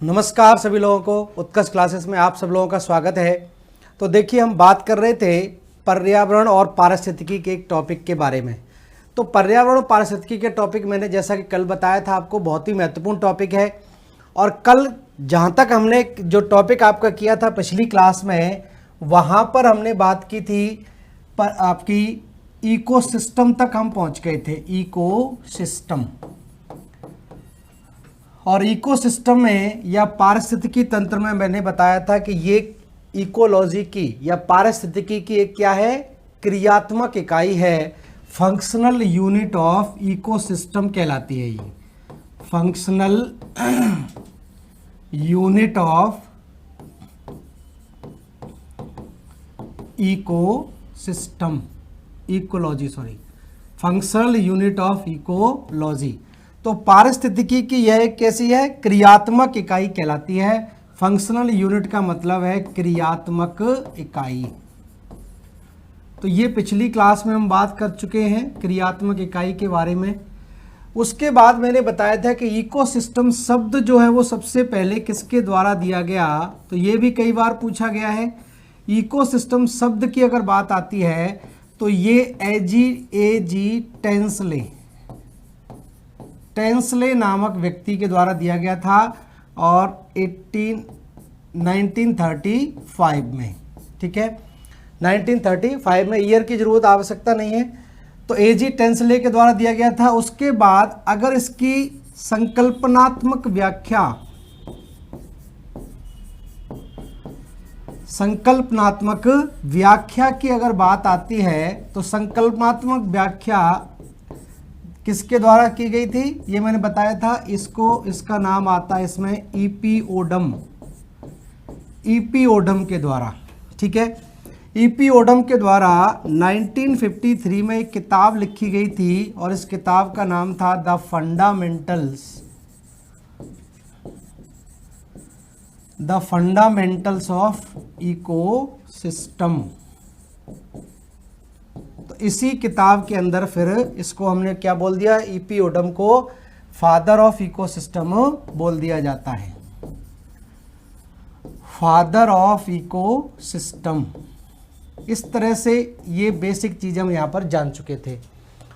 नमस्कार सभी लोगों को, उत्कर्ष क्लासेस में आप सब लोगों का स्वागत है। तो देखिए, हम बात कर रहे थे पर्यावरण और पारिस्थितिकी के एक टॉपिक के बारे में। तो पर्यावरण और पारिस्थितिकी के टॉपिक मैंने जैसा कि कल बताया था आपको, बहुत ही महत्वपूर्ण टॉपिक है। और कल जहाँ तक हमने जो टॉपिक आपका किया था पिछली क्लास में, वहाँ पर हमने बात की थी पर आपकी इकोसिस्टम तक हम पहुँच गए थे। इकोसिस्टम और इकोसिस्टम में या पारिस्थितिकी तंत्र में मैंने बताया था कि ये इकोलॉजी की या पारिस्थितिकी की एक क्या है, क्रियात्मक इकाई है। फंक्शनल यूनिट ऑफ इकोसिस्टम कहलाती है ये। Functional unit of ecosystem, ecology sorry, functional unit of ecology. तो पारिस्थितिकी की यह एक कैसी है, क्रियात्मक इकाई कहलाती है। फंक्शनल यूनिट का मतलब है क्रियात्मक इकाई। तो ये पिछली क्लास में हम बात कर चुके हैं क्रियात्मक इकाई के बारे में। उसके बाद मैंने बताया था कि इकोसिस्टम शब्द जो है वो सबसे पहले किसके द्वारा दिया गया, तो ये भी कई बार पूछा गया है। इकोसिस्टम शब्द की अगर बात आती है तो ये ए.जी. टेंसले नामक व्यक्ति के द्वारा दिया गया था और 1935 में, ठीक है, 1935 में। ईयर की जरूरत आवश्यकता नहीं है। तो ए.जी. टेंसले के द्वारा दिया गया था। उसके बाद अगर इसकी संकल्पनात्मक व्याख्या की अगर बात आती है तो संकल्पनात्मक व्याख्या किसके द्वारा की गई थी, ये मैंने बताया था। इसका नाम आता है इसमें ईपीओडम के द्वारा, ठीक है। ईपीओडम के द्वारा 1953 में एक किताब लिखी गई थी और इस किताब का नाम था द फंडामेंटल्स ऑफ इकोसिस्टम। तो इसी किताब के अंदर फिर इसको हमने क्या बोल दिया, ईपीओडम को फादर ऑफ इकोसिस्टम बोल दिया जाता है। Father of ecosystem. इस तरह से ये बेसिक चीज़ हम यहाँ पर जान चुके थे।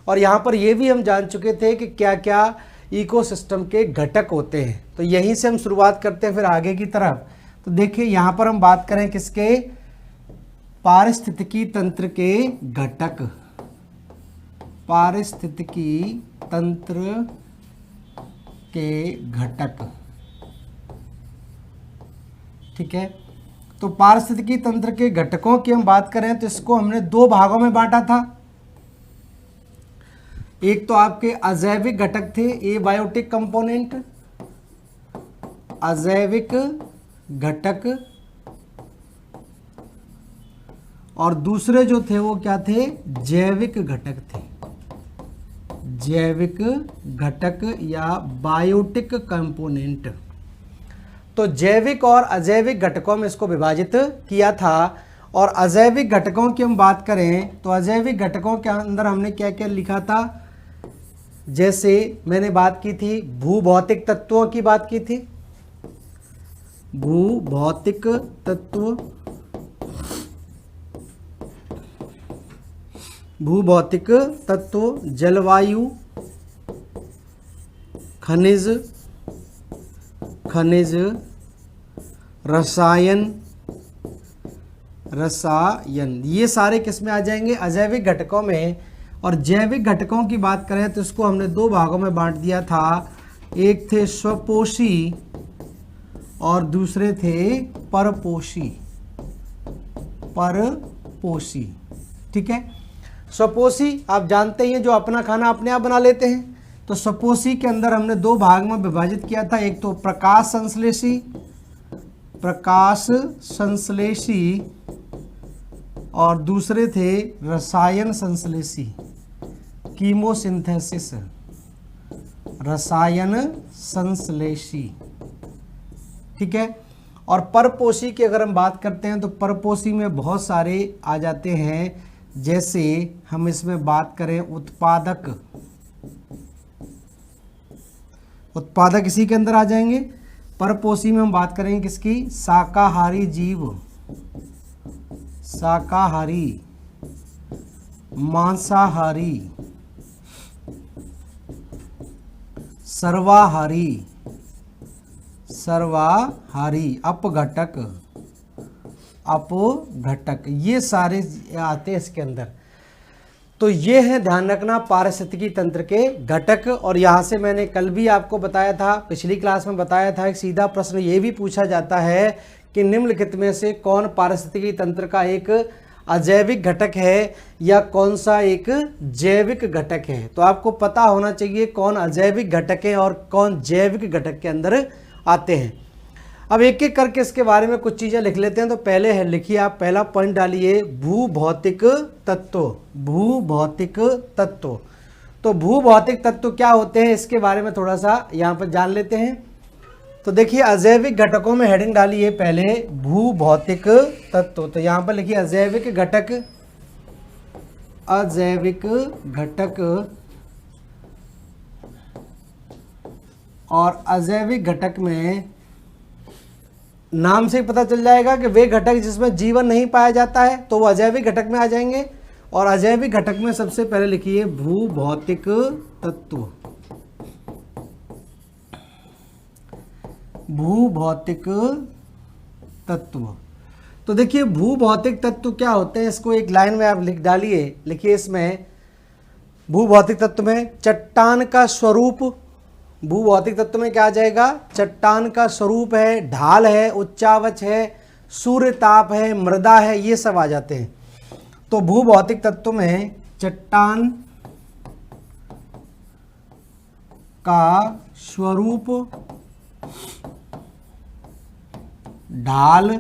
और यहाँ पर ये भी हम जान चुके थे कि क्या क्या इकोसिस्टम के घटक होते हैं। तो यहीं से हम शुरुआत करते हैं फिर आगे की तरफ। तो देखिए, यहाँ पर हम बात करें किसके, पारिस्थितिकी तंत्र के घटक। पारिस्थितिकी तंत्र के घटक, ठीक है। तो पारिस्थितिकी तंत्र के घटकों की हम बात करें तो इसको हमने दो भागों में बांटा था। एक तो आपके अजैविक घटक थे, एबायोटिक कंपोनेंट, अजैविक घटक, और दूसरे जो थे वो क्या थे, जैविक घटक थे। जैविक घटक या बायोटिक कंपोनेंट। तो जैविक और अजैविक घटकों में इसको विभाजित किया था। और अजैविक घटकों की हम बात करें तो अजैविक घटकों के अंदर हमने क्या क्या लिखा था, जैसे मैंने बात की थी भूभौतिक तत्वों की बात की थी। भूभौतिक तत्व, भूभौतिक तत्व, जलवायु, खनिज, रसायन, ये सारे किस में आ जाएंगे, अजैविक घटकों में। और जैविक घटकों की बात करें तो इसको हमने दो भागों में बांट दिया था। एक थे स्वपोषी और दूसरे थे परपोषी। ठीक है। स्वपोषी आप जानते ही हैं, जो अपना खाना अपने आप बना लेते हैं। तो स्वपोषी के अंदर हमने दो भाग में विभाजित किया था। एक तो प्रकाश संश्लेषी और दूसरे थे रसायन संश्लेषी, कीमोसिंथेसिस, रसायन संश्लेषी, ठीक है। और परपोषी की अगर हम बात करते हैं तो परपोषी में बहुत सारे आ जाते हैं। जैसे हम इसमें बात करें उत्पादक इसी के अंदर आ जाएंगे। परपोषी में हम बात करेंगे किसकी, शाकाहारी जीव, शाकाहारी, मांसाहारी, सर्वाहारी, सर्वाहारी, अपघटक, अपघटक, ये सारे आते हैं इसके अंदर। तो ये है ध्यान रखना पारिस्थितिकी तंत्र के घटक। और यहाँ से मैंने कल भी आपको बताया था, पिछली क्लास में बताया था, एक सीधा प्रश्न ये भी पूछा जाता है कि निम्नलिखित में से कौन पारिस्थितिकी तंत्र का एक अजैविक घटक है या कौन सा एक जैविक घटक है। तो आपको पता होना चाहिए कौन अजैविक घटक है और कौन जैविक घटक के अंदर आते हैं। अब एक एक करके इसके बारे में कुछ चीज़ें लिख लेते हैं। तो पहले है, लिखिए आप, पहला पॉइंट डालिए, भूभौतिक तत्व, भूभौतिक तत्व। तो भूभौतिक तत्व क्या होते हैं इसके बारे में थोड़ा सा यहाँ पर जान लेते हैं। तो देखिए अजैविक घटकों में हेडिंग डालिए पहले भूभौतिक तत्व। तो यहाँ पर लिखिए अजैविक घटक, अजैविक घटक और अजैविक घटक में नाम से पता चल जाएगा कि वे घटक जिसमें जीवन नहीं पाया जाता है तो वो अजैविक घटक में आ जाएंगे। और अजैविक घटक में सबसे पहले लिखिए भूभौतिक तत्व, भूभौतिक तत्व। तो देखिए भूभौतिक तत्व क्या होते हैं, इसको एक लाइन में आप लिख डालिए। लिखिए इसमें भूभौतिक तत्व में चट्टान का स्वरूप, भूभौतिक तत्व में क्या आ जाएगा, चट्टान का स्वरूप है, ढाल है, उच्चावच है, सूर्य ताप है, मृदा है, ये सब आ जाते हैं। तो भूभौतिक तत्व में चट्टान का स्वरूप, ढाल,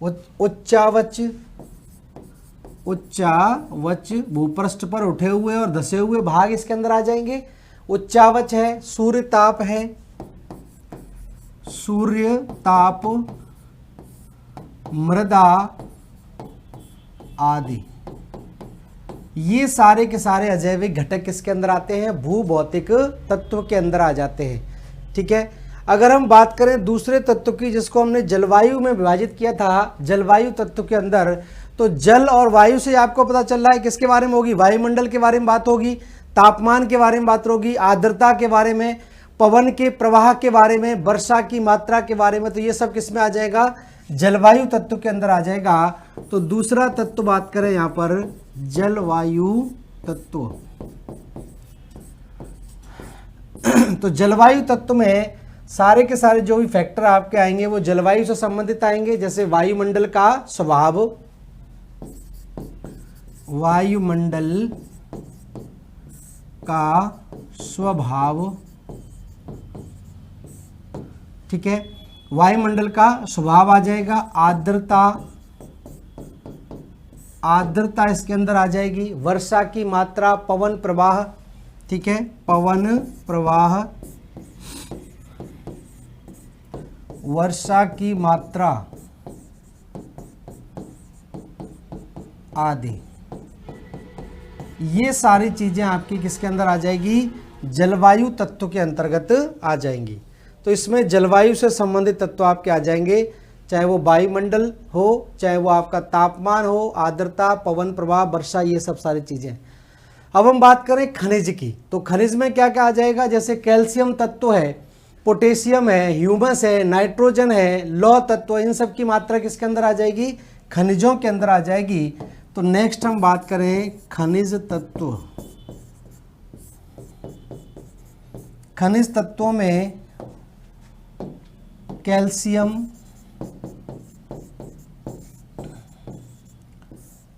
उच्चावच, उच्चावच भूपृष्ठ पर उठे हुए और धसे हुए भाग इसके अंदर आ जाएंगे। उच्चावच है, सूर्य ताप है, सूर्य ताप, मृदा आदि, ये सारे के सारे अजैविक घटक किसके अंदर आते हैं, भूभौतिक तत्व के अंदर आ जाते हैं। ठीक है। अगर हम बात करें दूसरे तत्व की जिसको हमने जलवायु में विभाजित किया था, जलवायु तत्व के अंदर, तो जल और वायु से आपको पता चल रहा है किसके बारे में होगी, वायुमंडल के बारे में बात होगी, तापमान के बारे में बात होगी, आर्द्रता के बारे में, पवन के प्रवाह के बारे में, वर्षा की मात्रा के बारे में। तो ये सब किस में आ जाएगा, जलवायु तत्व के अंदर आ जाएगा। तो दूसरा तत्व बात करें यहाँ पर जलवायु तत्व। तो जलवायु तत्व में सारे के सारे जो भी फैक्टर आपके आएंगे वो जलवायु से संबंधित आएंगे। जैसे वायुमंडल का स्वभाव, वायुमंडल का स्वभाव, ठीक है, वायुमंडल का स्वभाव आ जाएगा। आर्द्रता, आर्द्रता इसके अंदर आ जाएगी। वर्षा की मात्रा, पवन प्रवाह, ठीक है, पवन प्रवाह, वर्षा की मात्रा आदि, ये सारी चीजें आपकी किसके अंदर आ जाएगी, जलवायु तत्व के अंतर्गत आ जाएंगी। तो इसमें जलवायु से संबंधित तत्व आपके आ जाएंगे, चाहे वो वायुमंडल हो, चाहे वो आपका तापमान हो, आर्द्रता, पवन प्रवाह, वर्षा, ये सब सारी चीजें। अब हम बात करें खनिज की, तो खनिज में क्या क्या आ जाएगा, जैसे कैल्शियम तत्व है, पोटेशियम है, ह्यूमस है, नाइट्रोजन है, लौह तत्व, इन सब की मात्रा किसके अंदर आ जाएगी, खनिजों के अंदर आ जाएगी। तो नेक्स्ट हम बात करें खनिज तत्व। खनिज तत्वों में कैल्शियम,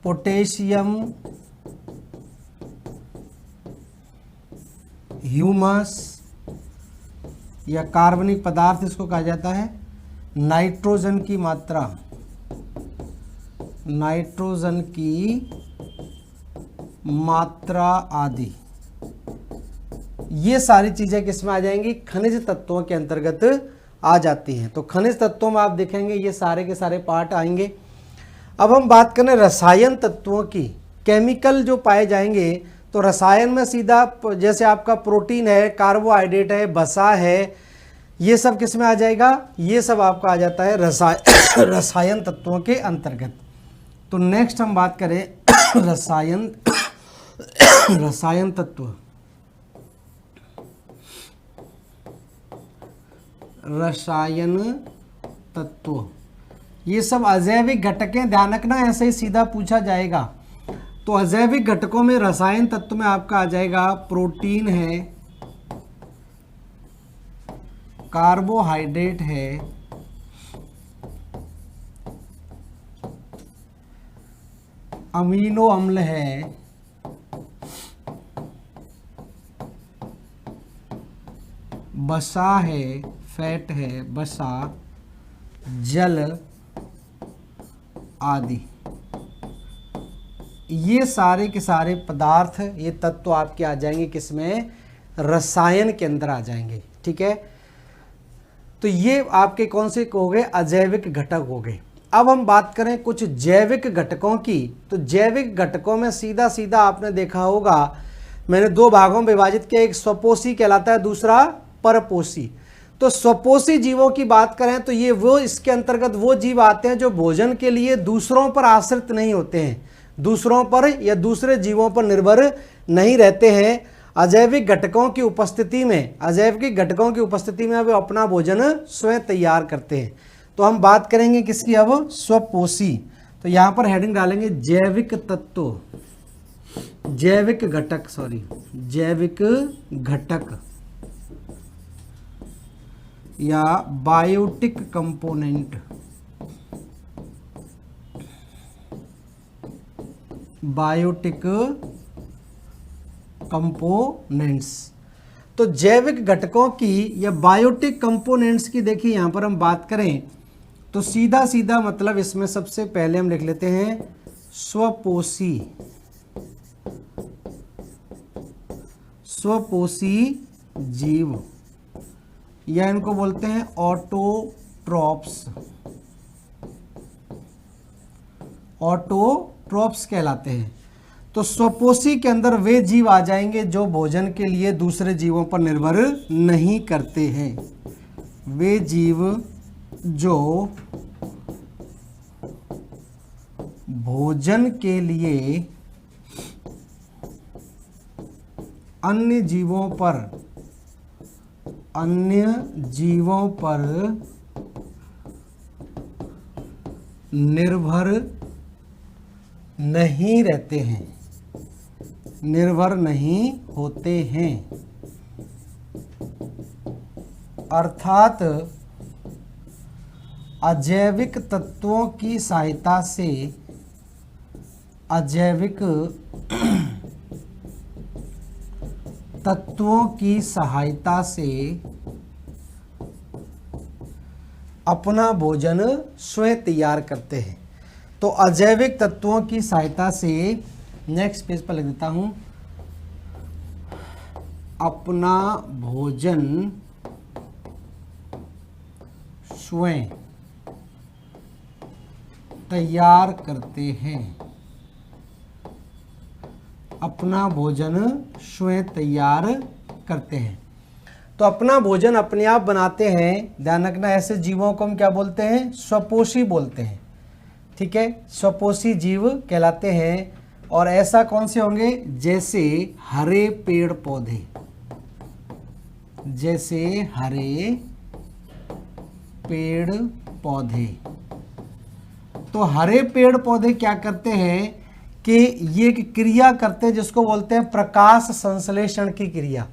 पोटेशियम, ह्यूमस या कार्बनिक पदार्थ इसको कहा जाता है, नाइट्रोजन की मात्रा, नाइट्रोजन की मात्रा आदि, ये सारी चीजें किसमें आ जाएंगी, खनिज तत्वों के अंतर्गत आ जाती हैं। तो खनिज तत्वों में आप देखेंगे ये सारे के सारे पार्ट आएंगे। अब हम बात करें रसायन तत्वों की, केमिकल जो पाए जाएंगे, तो रसायन में सीधा जैसे आपका प्रोटीन है, कार्बोहाइड्रेट है, वसा है, ये सब किस में आ जाएगा, ये सब आपका आ जाता है रसायन तत्वों के अंतर्गत। तो नेक्स्ट हम बात करें रसायन तत्व। रसायन तत्व ये सब अजैविक घटकें, ध्यान रखना ऐसे ही सीधा पूछा जाएगा। तो अजैविक घटकों में रसायन तत्व में आपका आ जाएगा प्रोटीन है, कार्बोहाइड्रेट है, अमीनो अम्ल है, वसा है, फैट है, वसा, जल आदि। ये सारे के सारे पदार्थ, ये तत्व आपके आ जाएंगे किसमें, रसायन के अंदर आ जाएंगे। ठीक है, तो ये आपके कौन से हो गए, अजैविक घटक हो गए। अब हम बात करें कुछ जैविक घटकों की। तो जैविक घटकों में सीधा सीधा आपने देखा होगा, मैंने दो भागों में विभाजित किया, एक स्वपोषी कहलाता है, दूसरा परपोषी। तो स्वपोषी जीवों की बात करें तो ये वो, इसके अंतर्गत वो जीव आते हैं जो भोजन के लिए दूसरों पर आश्रित नहीं होते हैं, दूसरों पर या दूसरे जीवों पर निर्भर नहीं रहते हैं। अजैविक घटकों की उपस्थिति में, अजैविक घटकों की उपस्थिति में वे अपना भोजन स्वयं तैयार करते हैं। तो हम बात करेंगे किसकी अब, स्वपोषी। तो यहाँ पर हेडिंग डालेंगे जैविक तत्व, जैविक घटक, जैविक घटक या बायोटिक कंपोनेंट, बायोटिक कंपोनेंट्स। तो जैविक घटकों की या बायोटिक कंपोनेंट्स की देखिए यहां पर हम बात करें तो सीधा सीधा मतलब इसमें सबसे पहले हम लिख लेते हैं स्वपोषी, स्वपोषी जीव, या इनको बोलते हैं ऑटोट्रॉप्स, ऑटोट्रॉप्स कहलाते हैं। तो स्वपोषी के अंदर वे जीव आ जाएंगे जो भोजन के लिए दूसरे जीवों पर निर्भर नहीं करते हैं, वे जीव जो भोजन के लिए अन्य जीवों पर निर्भर नहीं रहते हैं, निर्भर नहीं होते हैं। अर्थात अजैविक तत्वों की सहायता से, अजैविक तत्वों की सहायता से अपना भोजन स्वयं तैयार करते हैं। तो अजैविक तत्वों की सहायता से, नेक्स्ट पेज पर लिख देता हूं, अपना भोजन स्वयं तैयार करते हैं, अपना भोजन स्वयं तैयार करते हैं। तो अपना भोजन अपने आप बनाते हैं। ध्यान रखना, ऐसे जीवों को हम क्या बोलते हैं, स्वपोषी बोलते हैं। ठीक है, स्वपोषी जीव कहलाते हैं। और ऐसा कौन से होंगे, जैसे हरे पेड़ पौधे, जैसे हरे पेड़ पौधे। तो हरे पेड़ पौधे क्या करते हैं कि ये एक क्रिया करते हैं जिसको बोलते हैं प्रकाश संश्लेषण की क्रिया।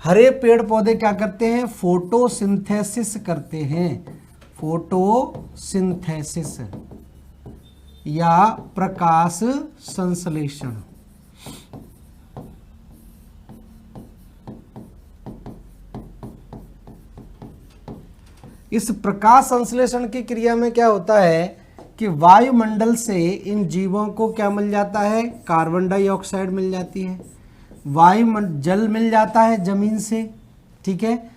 हरे पेड़ पौधे क्या करते हैं, फोटोसिंथेसिस करते हैं, फोटोसिंथेसिस या प्रकाश संश्लेषण। इस प्रकाश संश्लेषण की क्रिया में क्या होता है कि वायुमंडल से इन जीवों को क्या मिल जाता है, कार्बन डाइऑक्साइड मिल जाती है, जल मिल जाता है जमीन से। ठीक है,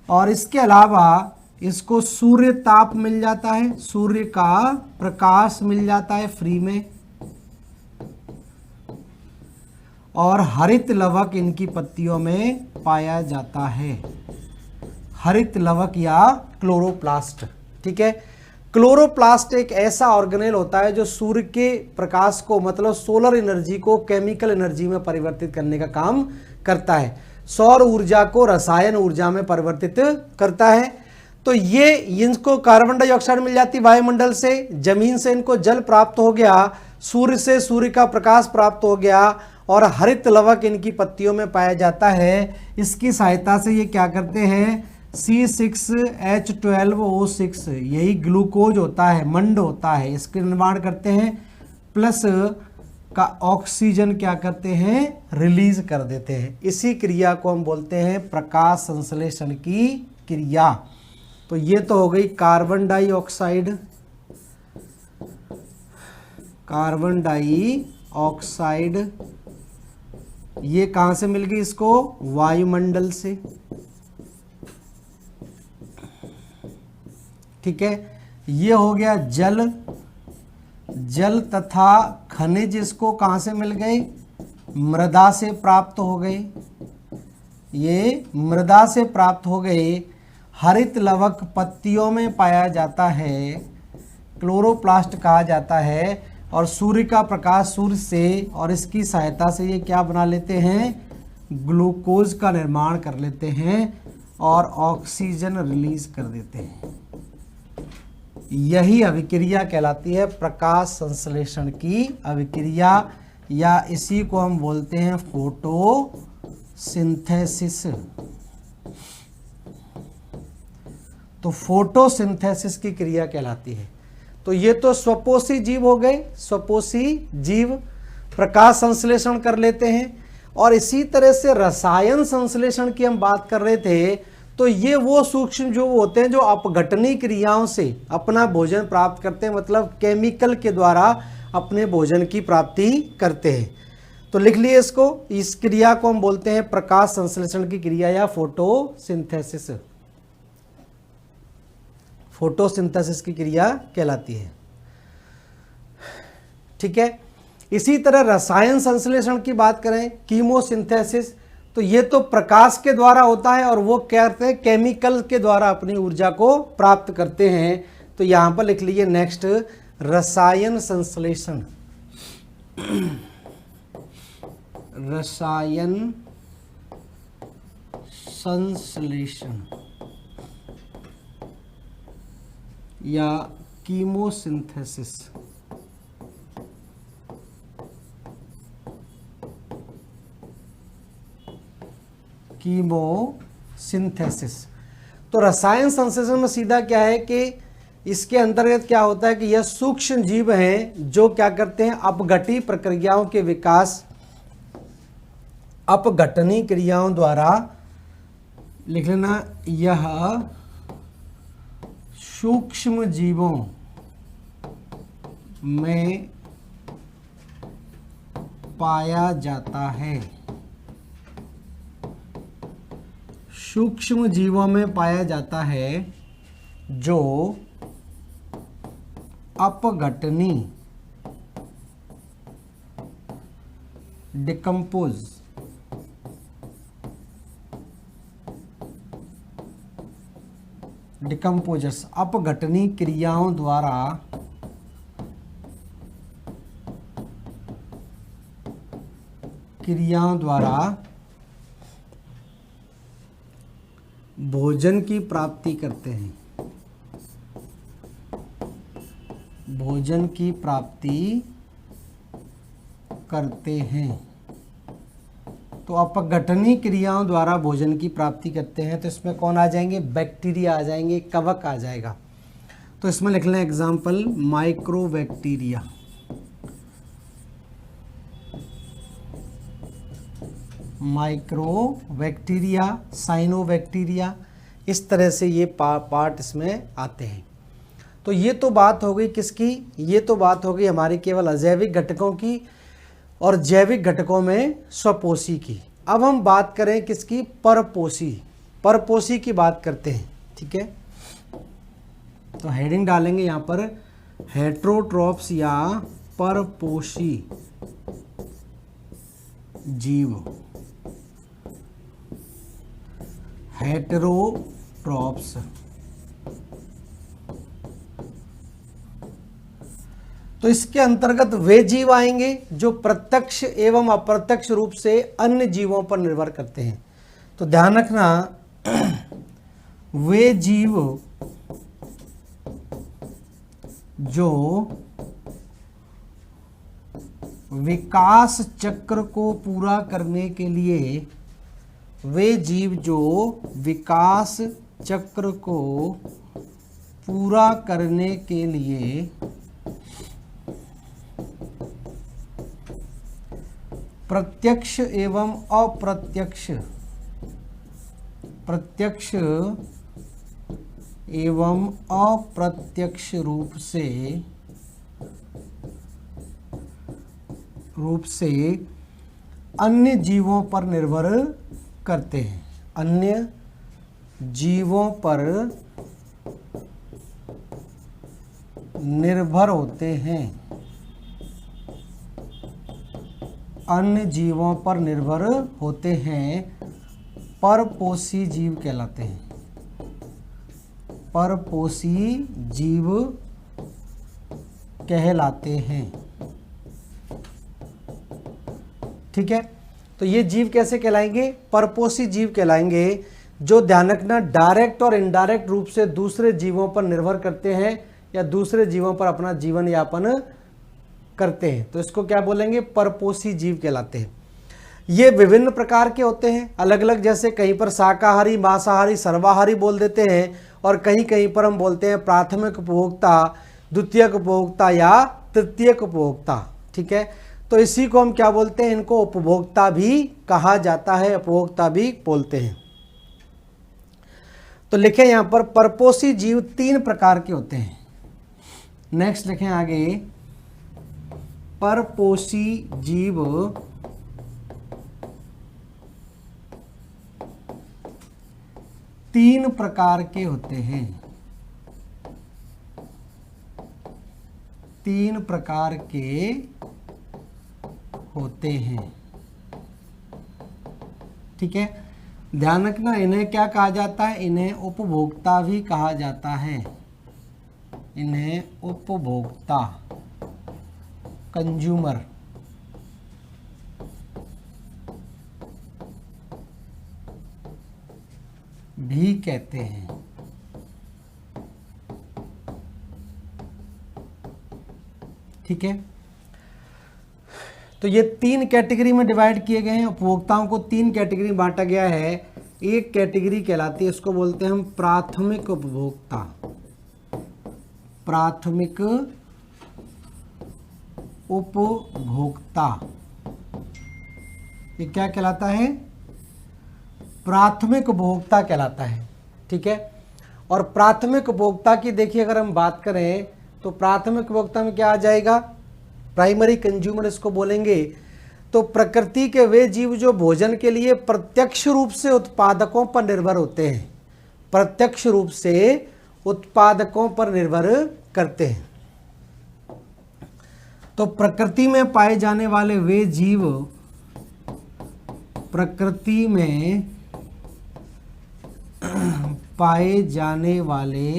और इसके अलावा इसको सूर्य ताप मिल जाता है, सूर्य का प्रकाश मिल जाता है फ्री में, और हरित लवक इनकी पत्तियों में पाया जाता है। हरित लवक या क्लोरोप्लास्ट। ठीक है, क्लोरोप्लास्ट एक ऐसा ऑर्गेनेल होता है जो सूर्य के प्रकाश को, मतलब सोलर एनर्जी को केमिकल एनर्जी में परिवर्तित करने का काम करता है, सौर ऊर्जा को रसायन ऊर्जा में परिवर्तित करता है। तो ये इनको कार्बन डाइऑक्साइड मिल जाती वायुमंडल से, जमीन से इनको जल प्राप्त हो गया, सूर्य से सूर्य का प्रकाश प्राप्त हो गया, और हरित लवक इनकी पत्तियों में पाया जाता है। इसकी सहायता से ये क्या करते हैं, C6H12O6, यही ग्लूकोज होता है, मंड होता है, इसके निर्माण करते हैं, प्लस का ऑक्सीजन क्या करते हैं, रिलीज कर देते हैं। इसी क्रिया को हम बोलते हैं प्रकाश संश्लेषण की क्रिया। तो ये तो हो गई कार्बन डाइऑक्साइड, कार्बन डाइऑक्साइड ये कहाँ से मिल गई इसको, वायुमंडल से। ठीक है, ये हो गया जल, जल तथा खनिज इसको कहाँ से मिल गए, मृदा से प्राप्त हो गए, ये मृदा से प्राप्त हो गए। हरित लवक पत्तियों में पाया जाता है, क्लोरोप्लास्ट कहा जाता है, और सूर्य का प्रकाश सूर्य से, और इसकी सहायता से ये क्या बना लेते हैं, ग्लूकोज का निर्माण कर लेते हैं और ऑक्सीजन रिलीज कर देते हैं। यही अभिक्रिया कहलाती है प्रकाश संश्लेषण की अभिक्रिया, या इसी को हम बोलते हैं फोटोसिंथेसिस। तो फोटोसिंथेसिस की क्रिया कहलाती है। तो ये तो स्वपोषी जीव हो गए, स्वपोषी जीव प्रकाश संश्लेषण कर लेते हैं। और इसी तरह से रसायन संश्लेषण की हम बात कर रहे थे, तो ये वो सूक्ष्म जीव होते हैं जो अपघटनी क्रियाओं से अपना भोजन प्राप्त करते हैं, मतलब केमिकल के द्वारा अपने भोजन की प्राप्ति करते हैं। तो लिख लिए इसको, इस क्रिया को हम बोलते हैं प्रकाश संश्लेषण की क्रिया या फोटोसिंथेसिस। फोटोसिंथेसिस की क्रिया कहलाती है। ठीक है, इसी तरह रसायन संश्लेषण की बात करें, कीमोसिंथेसिस, तो ये तो प्रकाश के द्वारा होता है और वो क्या करते हैं, केमिकल के द्वारा अपनी ऊर्जा को प्राप्त करते हैं। तो यहां पर लिख लीजिए नेक्स्ट, रसायन संश्लेषण। रसायन संश्लेषण या कीमोसिंथेसिस। कीमोसिंथेसिस। तो रसायन संश्लेषण में सीधा क्या है कि इसके अंतर्गत क्या होता है कि यह सूक्ष्म जीव हैं जो क्या करते हैं, अपघटी प्रक्रियाओं के विकास, अपघटनी क्रियाओं द्वारा, लिख लेना, यह सूक्ष्म जीवों में पाया जाता है। सूक्ष्म जीवों में पाया जाता है जो अपघटनी, डिकम्पोजर्स, अपघटनी क्रियाओं द्वारा भोजन की प्राप्ति करते हैं, भोजन की प्राप्ति करते हैं। तो अपघटनी क्रियाओं द्वारा भोजन की प्राप्ति करते हैं, तो इसमें कौन आ जाएंगे, बैक्टीरिया आ जाएंगे, कवक आ जाएगा। तो इसमें लिख लें एग्जाम्पल, माइक्रोबैक्टीरिया, माइक्रोबैक्टीरिया, साइनोबैक्टीरिया, इस तरह से ये पार्ट इसमें आते हैं। तो ये तो बात हो गई किसकी, ये तो बात हो गई हमारी केवल अजैविक घटकों की और जैविक घटकों में स्वपोषी की। अब हम बात करें किसकी, परपोषी, परपोषी की बात करते हैं। ठीक है, तो हेडिंग डालेंगे यहाँ पर, हेट्रोट्रॉप्स या परपोषी जीव। Hetero crops. तो इसके अंतर्गत वे जीव आएंगे जो प्रत्यक्ष एवं अप्रत्यक्ष रूप से अन्य जीवों पर निर्भर करते हैं। तो ध्यान रखना, वे जीव जो विकास चक्र को पूरा करने के लिए, वे जीव जो विकास चक्र को पूरा करने के लिए प्रत्यक्ष एवं अप्रत्यक्ष, प्रत्यक्ष एवं अप्रत्यक्ष रूप से अन्य जीवों पर निर्भर करते हैं, अन्य जीवों पर निर्भर होते हैं, अन्य जीवों पर निर्भर होते हैं, परपोषी जीव कहलाते हैं, परपोषी जीव कहलाते हैं। ठीक है, तो ये जीव कैसे कहलाएंगे? परपोषी जीव कहलाएंगे, जो ध्यान रखना डायरेक्ट और इनडायरेक्ट रूप से दूसरे जीवों पर निर्भर करते हैं या दूसरे जीवों पर अपना जीवन यापन करते हैं। तो इसको क्या बोलेंगे? परपोषी जीव कहलाते हैं। ये विभिन्न प्रकार के होते हैं, अलग अलग, जैसे कहीं पर शाकाहारी, मांसाहारी, सर्वाहारी बोल देते हैं, और कहीं कहीं पर हम बोलते हैं प्राथमिक उपभोक्ता, द्वितीयक उपभोक्ता या तृतीयक उपभोक्ता। ठीक है, तो इसी को हम क्या बोलते हैं? इनको उपभोक्ता भी कहा जाता है, उपभोक्ता भी बोलते हैं। तो लिखें यहां पर परपोषी जीव 3 प्रकार के होते हैं। नेक्स्ट लिखें आगे, परपोषी जीव 3 प्रकार के होते हैं, 3 प्रकार के होते हैं। ठीक है, ध्यान रखना, इन्हें क्या कहा जाता है? इन्हें उपभोक्ता भी कहा जाता है, इन्हें उपभोक्ता, कंज्यूमर भी कहते हैं। ठीक है, तो ये 3 कैटेगरी में डिवाइड किए गए हैं। उपभोक्ताओं को 3 कैटेगरी में बांटा गया है। एक कैटेगरी कहलाती है, इसको बोलते हैं हम प्राथमिक उपभोक्ता, प्राथमिक उपभोक्ता। ये क्या कहलाता है? प्राथमिक उपभोक्ता कहलाता है। ठीक है, और प्राथमिक उपभोक्ता की देखिए अगर हम बात करें तो प्राथमिक उपभोक्ता में क्या आ जाएगा? प्राइमरी कंज्यूमर इसको बोलेंगे। तो प्रकृति के वे जीव जो भोजन के लिए प्रत्यक्ष रूप से उत्पादकों पर निर्भर होते हैं, प्रत्यक्ष रूप से उत्पादकों पर निर्भर करते हैं। तो प्रकृति में पाए जाने वाले वे जीव, प्रकृति में पाए जाने वाले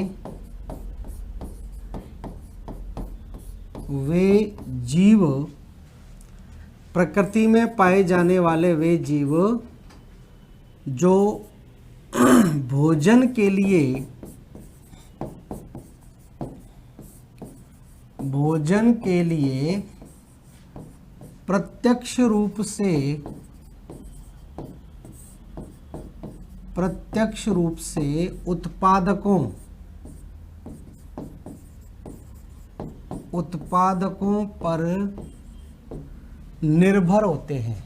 वे जीव, प्रकृति में पाए जाने वाले वे जीव जो भोजन के लिए, भोजन के लिए प्रत्यक्ष रूप से उत्पादकों पर निर्भर होते हैं।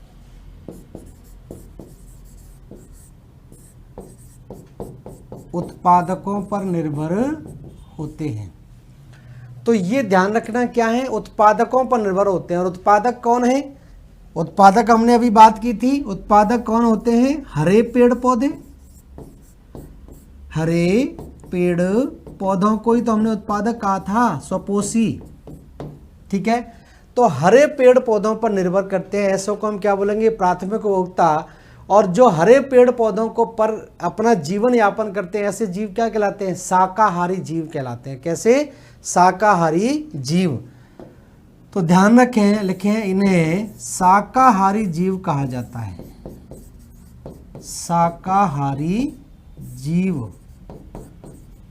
उत्पादकों पर निर्भर होते हैं। तो ये ध्यान रखना क्या है? उत्पादकों पर निर्भर होते हैं। और उत्पादक कौन है? उत्पादक हमने अभी बात की थी। उत्पादक कौन होते हैं? हरे पेड़ पौधे, हरे पेड़ पौधों को ही तो हमने उत्पादक कहा था, स्वपोषी। ठीक है, तो हरे पेड़ पौधों पर निर्भर करते हैं, ऐसों को हम क्या बोलेंगे? प्राथमिक उपभोक्ता। और जो हरे पेड़ पौधों को पर अपना जीवन यापन करते हैं ऐसे जीव क्या कहलाते हैं? शाकाहारी जीव कहलाते हैं। कैसे? शाकाहारी जीव। तो ध्यान रखें, लिखें, इन्हें शाकाहारी जीव कहा जाता है। शाकाहारी जीव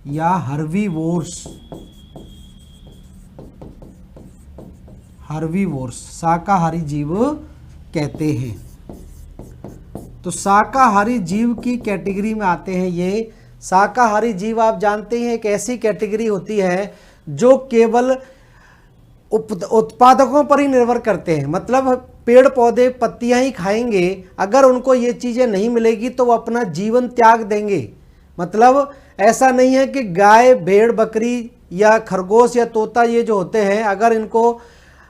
या हर्बीवोर्स, हर्बीवोर्स शाकाहारी जीव कहते हैं। तो शाकाहारी जीव की कैटेगरी में आते हैं ये। शाकाहारी जीव आप जानते हैं एक ऐसी कैटेगरी होती है जो केवल उत्पादकों पर ही निर्भर करते हैं। मतलब पेड़ पौधे पत्तियां ही खाएंगे, अगर उनको ये चीज़ें नहीं मिलेगी तो वो अपना जीवन त्याग देंगे। मतलब ऐसा नहीं है कि गाय, भेड़, बकरी या खरगोश या तोता ये जो होते हैं, अगर इनको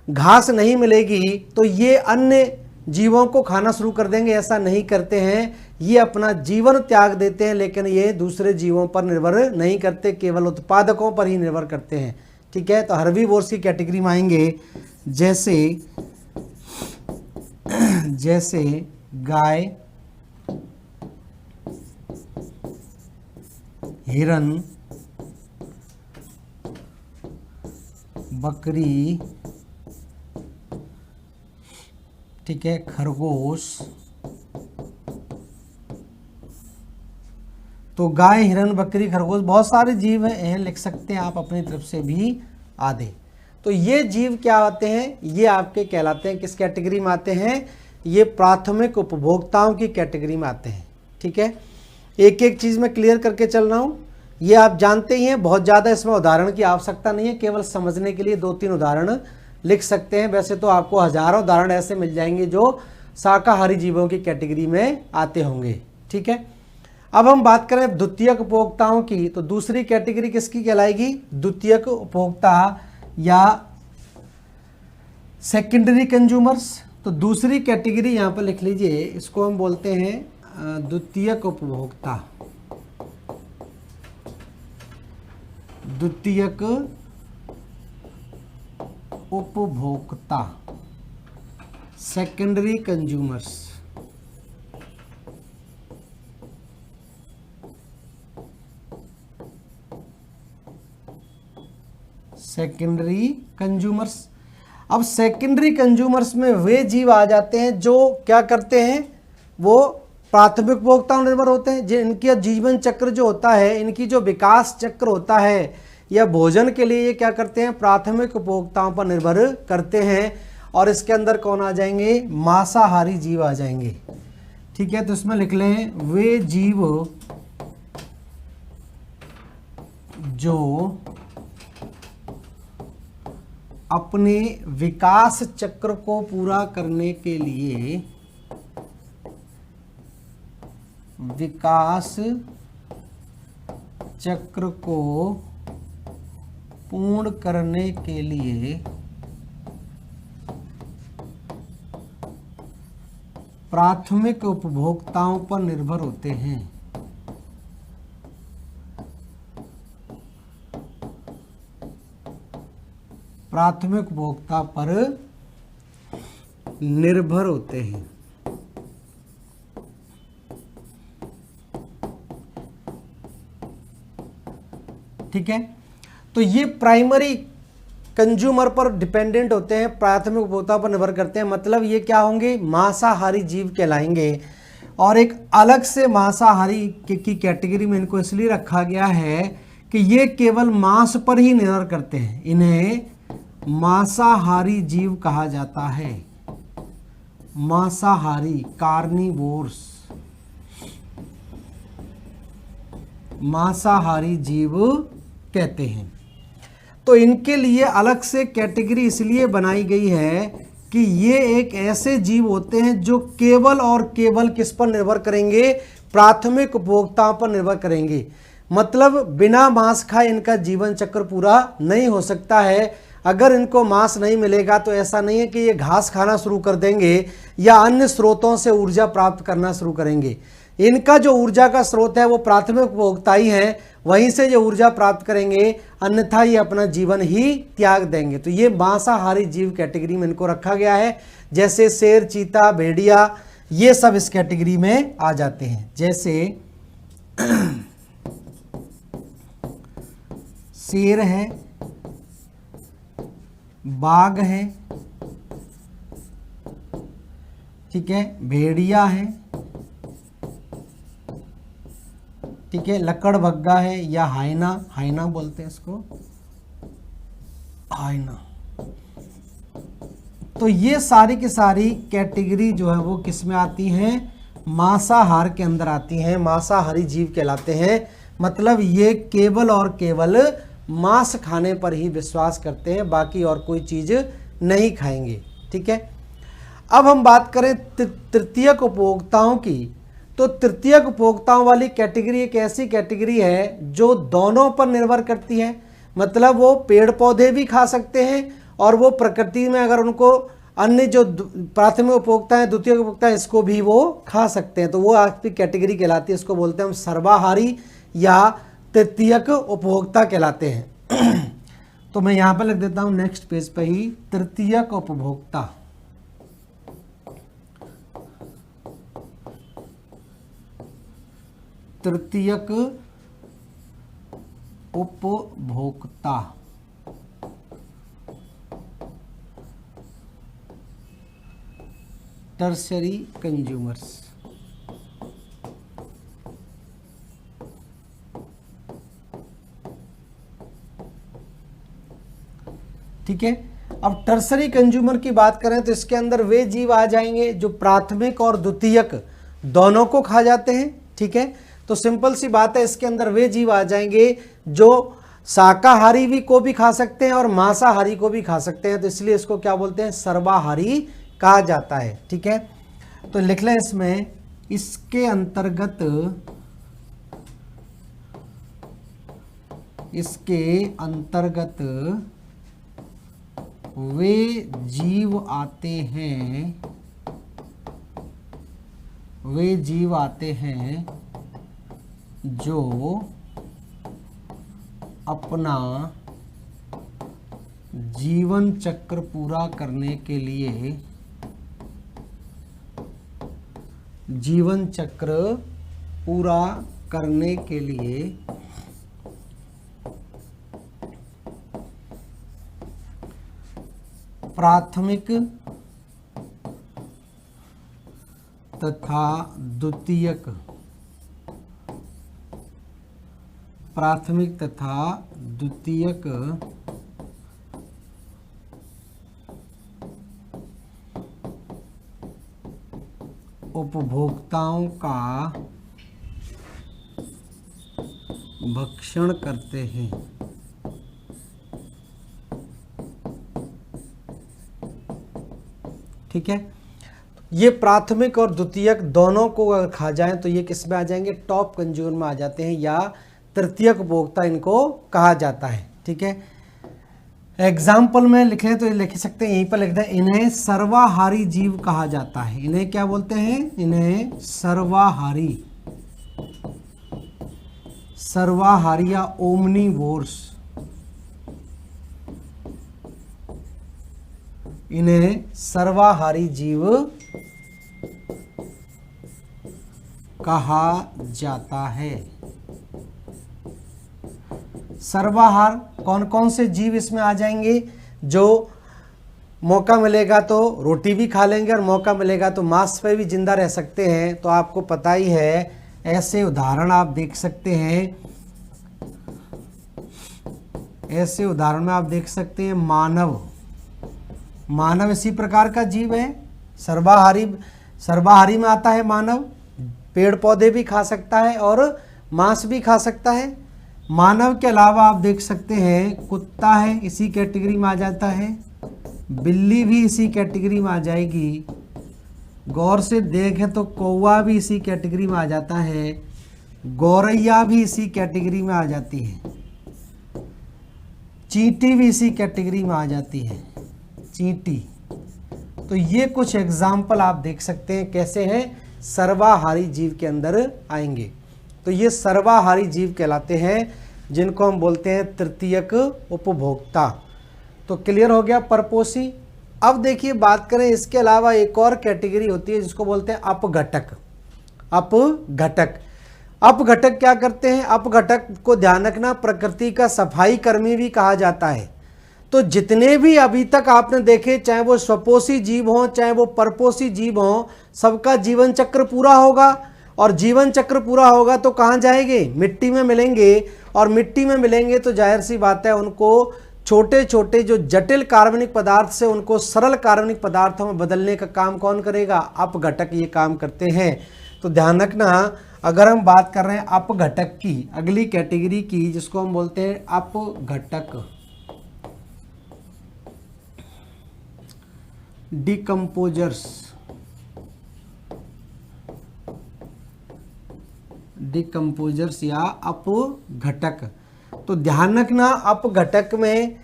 घास नहीं मिलेगी तो ये अन्य जीवों को खाना शुरू कर देंगे। ऐसा नहीं करते हैं, ये अपना जीवन त्याग देते हैं, लेकिन ये दूसरे जीवों पर निर्भर नहीं करते, केवल उत्पादकों पर ही निर्भर करते हैं। ठीक है, तो हर्बीवोर्स की कैटेगरी में आएंगे जैसे गाय, हिरन, बकरी, ठीक है, खरगोश। तो गाय, हिरन, बकरी, खरगोश, बहुत सारे जीव हैं, लिख सकते हैं आप अपनी तरफ से भी आधे। तो ये जीव क्या होते हैं? ये आपके कहलाते हैं किस कैटेगरी में आते हैं? ये प्राथमिक उपभोक्ताओं की कैटेगरी में आते हैं। ठीक है, एक एक चीज़ मैं क्लियर करके चल रहा हूँ। ये आप जानते ही हैं, बहुत ज़्यादा इसमें उदाहरण की आवश्यकता नहीं है, केवल समझने के लिए 2-3 उदाहरण लिख सकते हैं। वैसे तो आपको हजारों उदाहरण ऐसे मिल जाएंगे जो शाकाहारी जीवों की कैटेगरी में आते होंगे। ठीक है, अब हम बात करें द्वितीयक उपभोक्ताओं की, तो दूसरी कैटेगरी किसकी कहलाएगी? द्वितीयक उपभोक्ता या सेकेंडरी कंज्यूमर्स। तो दूसरी कैटेगरी यहाँ पर लिख लीजिए, इसको हम बोलते हैं द्वितीयक उपभोक्ता। द्वितीयक उपभोक्ता, सेकेंडरी कंज्यूमर्स। Secondary consumers. अब सेकेंडरी कंज्यूमर्स में वे जीव आ जाते हैं जो क्या करते हैं? वो प्राथमिक उपभोक्ताओं निर्भर होते हैं। इनका जीवन चक्र जो होता है, इनकी जो विकास चक्र होता है, या भोजन के लिए ये क्या करते हैं? प्राथमिक उपभोक्ताओं पर निर्भर करते हैं। और इसके अंदर कौन आ जाएंगे? मांसाहारी जीव आ जाएंगे। ठीक है, तो इसमें लिख लें वे जीव जो अपने विकास चक्र को पूरा करने के लिए, विकास चक्र को पूर्ण करने के लिए प्राथमिक उपभोक्ताओं पर निर्भर होते हैं। प्राथमिक उपभोक्ता पर निर्भर होते हैं। ठीक है, तो ये प्राइमरी कंज्यूमर पर डिपेंडेंट होते हैं, प्राथमिक उपभोक्ता पर निर्भर करते हैं। मतलब ये क्या होंगे? मांसाहारी जीव कहलाएंगे। और एक अलग से मांसाहारी की कैटेगरी में इनको इसलिए रखा गया है कि ये केवल मांस पर ही निर्भर करते हैं। इन्हें मांसाहारी जीव कहा जाता है। मांसाहारी, कार्निवोर्स, मांसाहारी जीव कहते हैं। तो इनके लिए अलग से कैटेगरी इसलिए बनाई गई है कि ये एक ऐसे जीव होते हैं जो केवल और केवल किस पर निर्भर करेंगे? प्राथमिक उपभोक्ताओं पर निर्भर करेंगे। मतलब बिना मांस खाए इनका जीवन चक्र पूरा नहीं हो सकता है। अगर इनको मांस नहीं मिलेगा तो ऐसा नहीं है कि ये घास खाना शुरू कर देंगे या अन्य स्रोतों से ऊर्जा प्राप्त करना शुरू करेंगे। इनका जो ऊर्जा का स्रोत है वो प्राथमिक उपभोक्ता ही है, वहीं से ये ऊर्जा प्राप्त करेंगे, अन्यथा ये अपना जीवन ही त्याग देंगे। तो ये मांसाहारी जीव कैटेगरी में इनको रखा गया है। जैसे शेर, चीता, भेड़िया ये सब इस कैटेगरी में आ जाते हैं। जैसे शेर है, बाघ है, ठीक है, भेड़िया है, ठीक है, लकड़बग्गा है या हाइना, हाइना बोलते हैं इसको, हाइना। तो ये सारी की सारी कैटेगरी जो है वो किस में आती हैं, मांसाहार के अंदर आती हैं, मांसाहारी जीव कहलाते हैं। मतलब ये केवल और केवल मांस खाने पर ही विश्वास करते हैं, बाकी और कोई चीज नहीं खाएंगे, ठीक है। अब हम बात करें तृतीयक उपभोक्ताओं की, तो तृतीयक उपभोक्ताओं वाली कैटेगरी एक ऐसी कैटेगरी है जो दोनों पर निर्भर करती है। मतलब वो पेड़ पौधे भी खा सकते हैं और वो प्रकृति में अगर उनको अन्य जो प्राथमिक उपभोक्ता है, द्वितीयक उपभोक्ता है, इसको भी वो खा सकते हैं। तो वो आपकी कैटेगरी कहलाती है, इसको बोलते हैं हम सर्वाहारी या तृतीयक उपभोक्ता कहलाते हैं। तो मैं यहाँ पर लिख देता हूँ नेक्स्ट पेज पर ही, तृतीयक उपभोक्ता। तृतीयक उपभोक्ता, टर्शरी कंज्यूमर्स। ठीक है। अब टर्शरी कंज्यूमर की बात करें तो इसके अंदर वे जीव आ जाएंगे जो प्राथमिक और द्वितीयक दोनों को खा जाते हैं, ठीक है। तो सिंपल सी बात है, इसके अंदर वे जीव आ जाएंगे जो शाकाहारी भी को भी खा सकते हैं और मांसाहारी को भी खा सकते हैं। तो इसलिए इसको क्या बोलते हैं, सर्वाहारी कहा जाता है, ठीक है। तो लिख लें इसमें, इसके अंतर्गत वे जीव आते हैं जो अपना जीवन चक्र पूरा करने के लिए प्राथमिक तथा द्वितीयक उपभोक्ताओं का भक्षण करते हैं। ठीक है। ये प्राथमिक और द्वितीयक दोनों को अगर खा जाएं तो ये किस में आ जाएंगे, टॉप कंज्यूमर में आ जाते हैं या तृतीयक उपभोक्ता इनको कहा जाता है, ठीक है। एग्जाम्पल में लिखें तो ये लिख सकते हैं, यहीं पर लिख दें, इन्हें सर्वाहारी जीव कहा जाता है। इन्हें क्या बोलते हैं, इन्हें सर्वाहारी या ओमनीवोर्स, इन्हें सर्वाहारी जीव कहा जाता है। सर्वाहार कौन कौन से जीव इसमें आ जाएंगे, जो मौका मिलेगा तो रोटी भी खा लेंगे और मौका मिलेगा तो मांस पे भी जिंदा रह सकते हैं। तो आपको पता ही है, ऐसे उदाहरण आप देख सकते हैं, ऐसे उदाहरण में आप देख सकते हैं मानव इसी प्रकार का जीव है, सर्वाहारी में आता है। मानव पेड़ पौधे भी खा सकता है और मांस भी खा सकता है। मानव के अलावा आप देख सकते हैं कुत्ता है, इसी कैटेगरी में आ जाता है। बिल्ली भी इसी कैटेगरी में आ जाएगी। गौर से देखें तो कौवा भी इसी कैटेगरी में आ जाता है। गौरैया भी इसी कैटेगरी में आ जाती है। चींटी भी इसी कैटेगरी में आ जाती है, चींटी। तो ये कुछ एग्जाम्पल आप देख सकते हैं कैसे हैं, सर्वाहारी जीव के अंदर आएंगे। तो ये सर्वाहारी जीव कहलाते हैं, जिनको हम बोलते हैं तृतीयक उपभोक्ता। तो क्लियर हो गया परपोषी अब देखिए बात करें इसके अलावा एक और कैटेगरी होती है जिसको बोलते हैं अपघटक। अपघटक, अपघटक क्या करते हैं? अपघटक को ध्यान रखना, प्रकृति का सफाई कर्मी भी कहा जाता है। तो जितने भी अभी तक आपने देखे, चाहे वो स्वपोषी जीव हों चाहे वो परपोषी जीव हों, सबका जीवन चक्र पूरा होगा। और जीवन चक्र पूरा होगा तो कहाँ जाएंगे? मिट्टी में मिलेंगे। और मिट्टी में मिलेंगे तो जाहिर सी बात है उनको छोटे छोटे जो जटिल कार्बनिक पदार्थ से उनको सरल कार्बनिक पदार्थों में बदलने का काम कौन करेगा? अपघटक ये काम करते हैं। तो ध्यान रखना, अगर हम बात कर रहे हैं अपघटक की, अगली कैटेगरी की, जिसको हम बोलते हैं अपघटक, डिकम्पोजर्स, डिकम्पोजर्स या अपघटक। तो ध्यान रखना, अपघटक में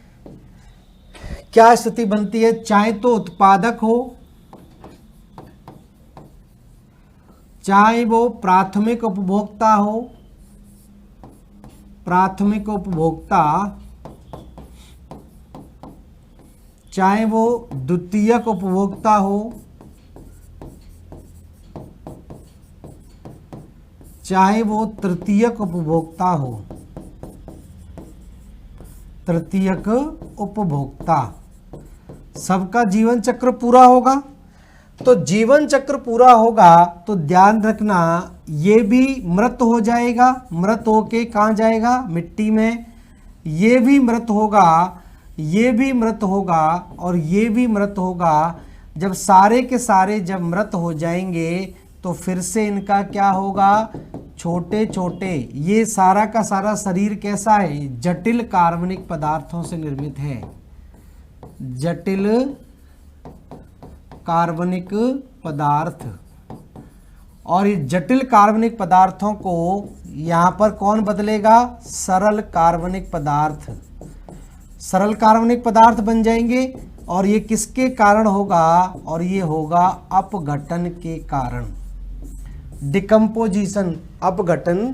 क्या स्थिति बनती है? चाहे तो उत्पादक हो, चाहे वो प्राथमिक उपभोक्ता हो, प्राथमिक उपभोक्ता, चाहे वो द्वितीयक उपभोक्ता हो, चाहे वो तृतीयक उपभोक्ता हो, तृतीयक उपभोक्ता, सबका जीवन चक्र पूरा होगा। तो जीवन चक्र पूरा होगा तो ध्यान रखना ये भी मृत हो जाएगा। मृत होके कहाँ जाएगा? मिट्टी में। ये भी मृत होगा, ये भी मृत होगा और ये भी मृत होगा। जब सारे के सारे जब मृत हो जाएंगे तो फिर से इनका क्या होगा? छोटे छोटे, ये सारा का सारा शरीर कैसा है? जटिल कार्बनिक पदार्थों से निर्मित है। जटिल कार्बनिक पदार्थ। और इस जटिल कार्बनिक पदार्थों को यहाँ पर कौन बदलेगा? सरल कार्बनिक पदार्थ। सरल कार्बनिक पदार्थ बन जाएंगे। और ये किसके कारण होगा? और ये होगा अपघटन के कारण। डिकम्पोजिशन, अपघटन